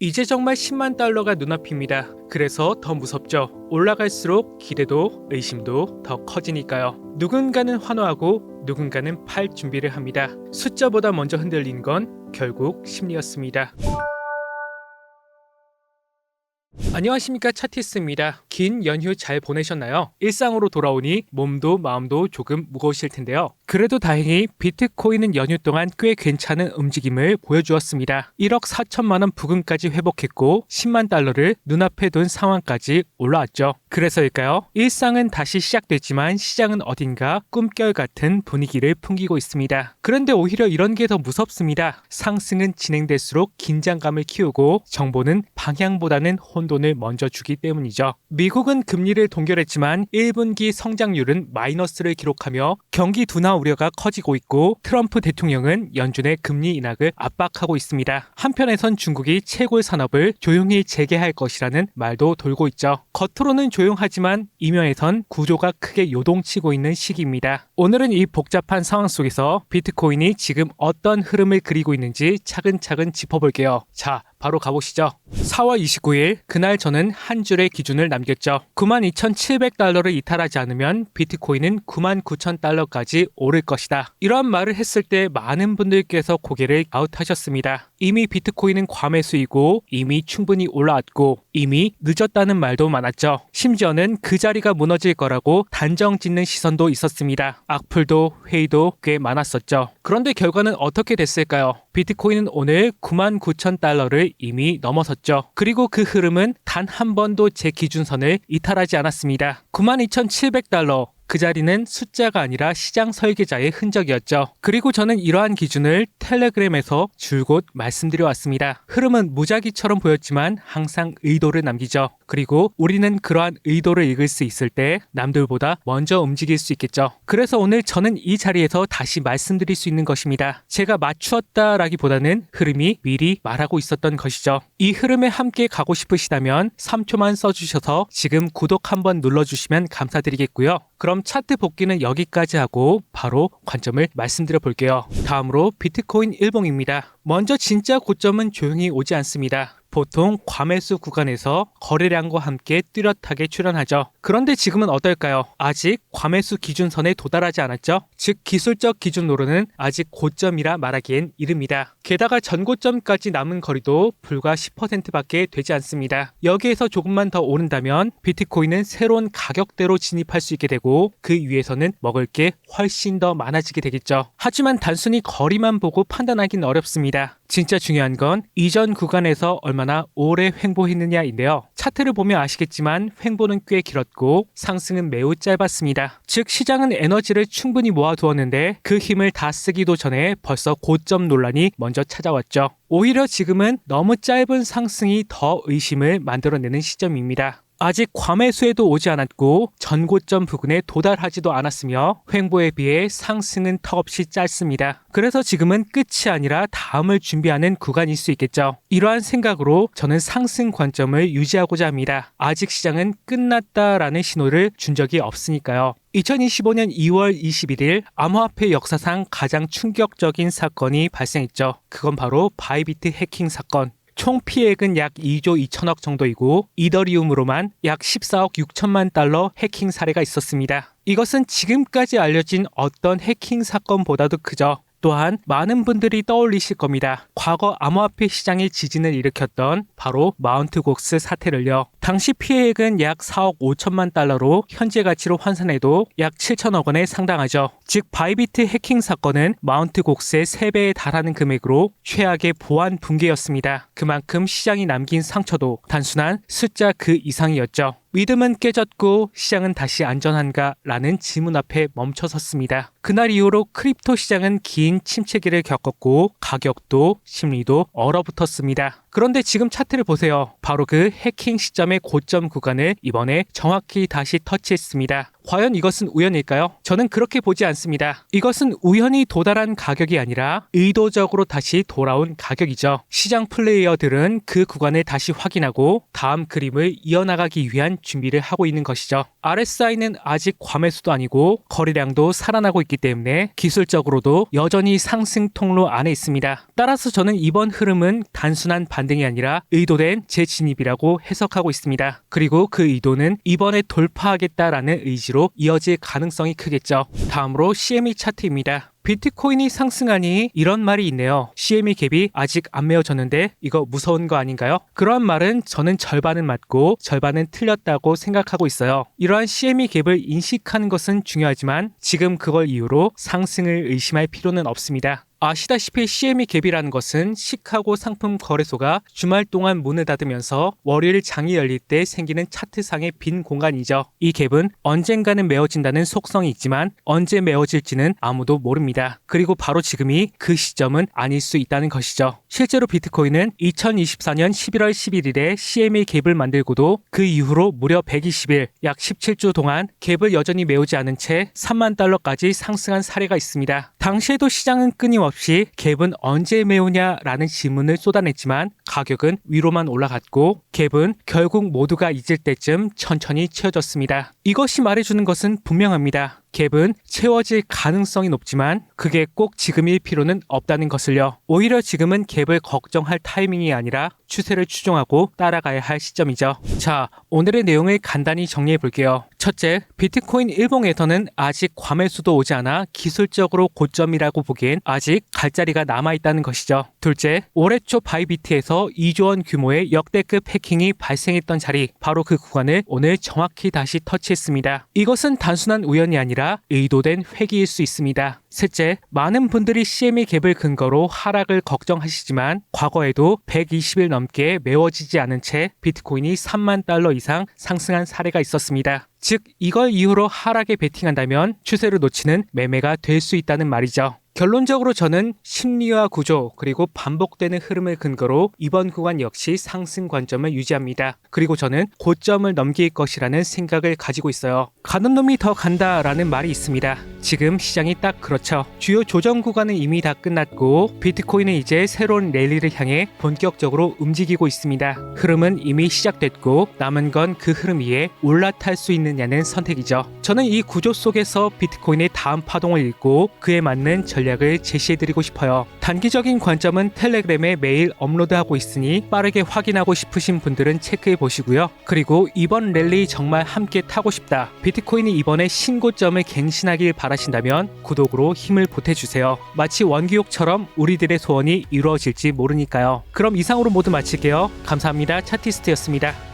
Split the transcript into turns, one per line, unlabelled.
이제 정말 10만 달러가 눈앞입니다. 그래서 더 무섭죠. 올라갈수록 기대도 의심도 더 커지니까요. 누군가는 환호하고 누군가는 팔 준비를 합니다. 숫자보다 먼저 흔들린 건 결국 심리였습니다. 안녕하십니까, 차티스입니다. 긴 연휴 잘 보내셨나요? 일상으로 돌아오니 몸도 마음도 조금 무거우실 텐데요. 그래도 다행히 비트코인은 연휴 동안 꽤 괜찮은 움직임을 보여주었습니다. 1억 4천만 원 부근까지 회복했고 10만 달러를 눈앞에 둔 상황까지 올라왔죠. 그래서일까요? 일상은 다시 시작됐지만 시장은 어딘가 꿈결 같은 분위기를 풍기고 있습니다. 그런데 오히려 이런 게 더 무섭습니다. 상승은 진행될수록 긴장감을 키우고 정보는 방향보다는 혼돈을 먼저 주기 때문이죠. 미국은 금리를 동결했지만 1분기 성장률은 마이너스를 기록하며 경기 둔화 우려가 커지고 있고 트럼프 대통령은 연준의 금리 인하를 압박하고 있습니다. 한편에선 중국이 채굴 산업을 조용히 재개할 것이라는 말도 돌고 있죠. 겉으로는 조용하지만 이면에선 구조가 크게 요동치고 있는 시기입니다. 오늘은 이 복잡한 상황 속에서 비트코인이 지금 어떤 흐름을 그리고 있는지 차근차근 짚어볼게요. 자, 바로 가보시죠. 4월 29일 그날 저는 한 줄의 기준을 남겼죠. 92,700달러를 이탈하지 않으면 비트코인은 99,000달러까지 오를 것이다. 이러한 말을 했을 때 많은 분들께서 고개를 갸웃하셨습니다. 이미 비트코인은 과매수이고 이미 충분히 올라왔고 이미 늦었다는 말도 많았죠. 심지어는 그 자리가 무너질 거라고 단정 짓는 시선도 있었습니다. 악플도 회의도 꽤 많았었죠. 그런데 결과는 어떻게 됐을까요? 비트코인은 오늘 99,000달러를 이미 넘어섰죠. 그리고 그 흐름은 단 한 번도 제 기준선을 이탈하지 않았습니다. 92,700달러. 그 자리는 숫자가 아니라 시장 설계자의 흔적이었죠. 그리고 저는 이러한 기준을 텔레그램에서 줄곧 말씀드려 왔습니다. 흐름은 무작위처럼 보였지만 항상 의도를 남기죠. 그리고 우리는 그러한 의도를 읽을 수 있을 때 남들보다 먼저 움직일 수 있겠죠. 그래서 오늘 저는 이 자리에서 다시 말씀드릴 수 있는 것입니다. 제가 맞추었다라기보다는 흐름이 미리 말하고 있었던 것이죠. 이 흐름에 함께 가고 싶으시다면 3초만 써주셔서 지금 구독 한번 눌러주시면 감사드리겠고요. 그럼 차트 복귀는 여기까지 하고 바로 관점을 말씀드려 볼게요. 다음으로 비트코인 일봉입니다. 먼저 진짜 고점은 조용히 오지 않습니다. 보통 과매수 구간에서 거래량과 함께 뚜렷하게 출현하죠. 그런데 지금은 어떨까요? 아직 과매수 기준선에 도달하지 않았죠? 즉 기술적 기준으로는 아직 고점이라 말하기엔 이릅니다. 게다가 전고점까지 남은 거리도 불과 10%밖에 되지 않습니다. 여기에서 조금만 더 오른다면 비트코인은 새로운 가격대로 진입할 수 있게 되고 그 위에서는 먹을 게 훨씬 더 많아지게 되겠죠. 하지만 단순히 거리만 보고 판단하기는 어렵습니다. 진짜 중요한 건 이전 구간에서 얼마나 오래 횡보했느냐인데요. 차트를 보면 아시겠지만 횡보는 꽤 길었고 상승은 매우 짧았습니다. 즉 시장은 에너지를 충분히 모아두었는데 그 힘을 다 쓰기도 전에 벌써 고점 논란이 먼저 찾아왔죠. 오히려 지금은 너무 짧은 상승이 더 의심을 만들어내는 시점입니다. 아직 과매수에도 오지 않았고 전고점 부근에 도달하지도 않았으며 횡보에 비해 상승은 턱없이 짧습니다. 그래서 지금은 끝이 아니라 다음을 준비하는 구간일 수 있겠죠. 이러한 생각으로 저는 상승 관점을 유지하고자 합니다. 아직 시장은 끝났다라는 신호를 준 적이 없으니까요. 2025년 2월 21일 암호화폐 역사상 가장 충격적인 사건이 발생했죠. 그건 바로 바이비트 해킹 사건. 총 피해액은 약 2조 2천억 정도이고 이더리움으로만 약 14억 6천만 달러 해킹 사례가 있었습니다. 이것은 지금까지 알려진 어떤 해킹 사건보다도 크죠. 또한 많은 분들이 떠올리실 겁니다. 과거 암호화폐 시장의 지진을 일으켰던 바로 마운트 곡스 사태를요. 당시 피해액은 약 4억 5천만 달러로 현재 가치로 환산해도 약 7천억 원에 상당하죠. 즉 바이비트 해킹 사건은 마운트 곡스의 3배에 달하는 금액으로 최악의 보안 붕괴였습니다. 그만큼 시장이 남긴 상처도 단순한 숫자 그 이상이었죠. 믿음은 깨졌고 시장은 다시 안전한가? 라는 질문 앞에 멈춰섰습니다. 그날 이후로 크립토 시장은 긴 침체기를 겪었고 가격도 심리도 얼어붙었습니다. 그런데 지금 차트를 보세요. 바로 그 해킹 시점의 고점 구간을 이번에 정확히 다시 터치했습니다. 과연 이것은 우연일까요? 저는 그렇게 보지 않습니다. 이것은 우연히 도달한 가격이 아니라 의도적으로 다시 돌아온 가격이죠. 시장 플레이어들은 그 구간을 다시 확인하고 다음 그림을 이어나가기 위한 준비를 하고 있는 것이죠. RSI는 아직 과매수도 아니고 거래량도 살아나고 있기 때문에 기술적으로도 여전히 상승 통로 안에 있습니다. 따라서 저는 이번 흐름은 단순한 반등 반등이 아니라 의도된 재진입이라고 해석하고 있습니다. 그리고 그 의도는 이번에 돌파하겠다라는 의지로 이어질 가능성이 크겠죠. 다음으로 CME 차트입니다. 비트코인이 상승하니 이런 말이 있네요. CME 갭이 아직 안 메워졌는데 이거 무서운 거 아닌가요? 그러한 말은 저는 절반은 맞고 절반은 틀렸다고 생각하고 있어요. 이러한 CME 갭을 인식하는 것은 중요하지만 지금 그걸 이유로 상승을 의심할 필요는 없습니다. 아시다시피 CME 갭이라는 것은 시카고 상품 거래소가 주말 동안 문을 닫으면서 월요일 장이 열릴 때 생기는 차트상의 빈 공간이죠. 이 갭은 언젠가는 메워진다는 속성이 있지만 언제 메워질지는 아무도 모릅니다. 그리고 바로 지금이 그 시점은 아닐 수 있다는 것이죠. 실제로 비트코인은 2024년 11월 11일에 CME 갭을 만들고도 그 이후로 무려 120일, 약 17주 동안 갭을 여전히 메우지 않은 채 3만 달러까지 상승한 사례가 있습니다. 당시에도 시장은 끊임없이 갭은 언제 메우냐라는 질문을 쏟아냈지만 가격은 위로만 올라갔고 갭은 결국 모두가 잊을 때쯤 천천히 채워졌습니다. 이것이 말해주는 것은 분명합니다. 갭은 채워질 가능성이 높지만 그게 꼭 지금일 필요는 없다는 것을요. 오히려 지금은 갭을 걱정할 타이밍이 아니라 추세를 추종하고 따라가야 할 시점이죠. 자, 오늘의 내용을 간단히 정리해 볼게요. 첫째, 비트코인 일봉에서는 아직 과매수도 오지 않아 기술적으로 고점이라고 보기엔 아직 갈 자리가 남아있다는 것이죠. 둘째, 올해 초 바이비트에서 2조 원 규모의 역대급 해킹이 발생했던 자리, 바로 그 구간을 오늘 정확히 다시 터치했습니다. 이것은 단순한 우연이 아니라 의도된 회기일 수 있습니다. 셋째, 많은 분들이 CME 갭을 근거로 하락을 걱정하시지만 과거에도 120일 넘게 메워지지 않은 채 비트코인이 3만 달러 이상 상승한 사례가 있었습니다. 즉, 이걸 이유로 하락에 베팅한다면 추세를 놓치는 매매가 될 수 있다는 말이죠. 결론적으로 저는 심리와 구조 그리고 반복되는 흐름을 근거로 이번 구간 역시 상승 관점을 유지합니다. 그리고 저는 고점을 넘길 것이라는 생각을 가지고 있어요. 가는 놈이 더 간다라는 말이 있습니다. 지금 시장이 딱 그렇죠. 주요 조정 구간은 이미 다 끝났고 비트코인은 이제 새로운 랠리를 향해 본격적으로 움직이고 있습니다. 흐름은 이미 시작됐고 남은 건 그 흐름 위에 올라탈 수 있느냐는 선택이죠. 저는 이 구조 속에서 비트코인의 다음 파동을 읽고 그에 맞는 전략을 제시해드리고 싶어요. 단기적인 관점은 텔레그램에 매일 업로드하고 있으니 빠르게 확인하고 싶으신 분들은 체크해 보시고요. 그리고 이번 랠리 정말 함께 타고 싶다, 비트코인이 이번에 신고점을 갱신하길 바라신다면 구독으로 힘을 보태주세요. 마치 원기옥처럼 우리들의 소원이 이루어질지 모르니까요. 그럼 이상으로 모두 마칠게요. 감사합니다. 차티스트였습니다.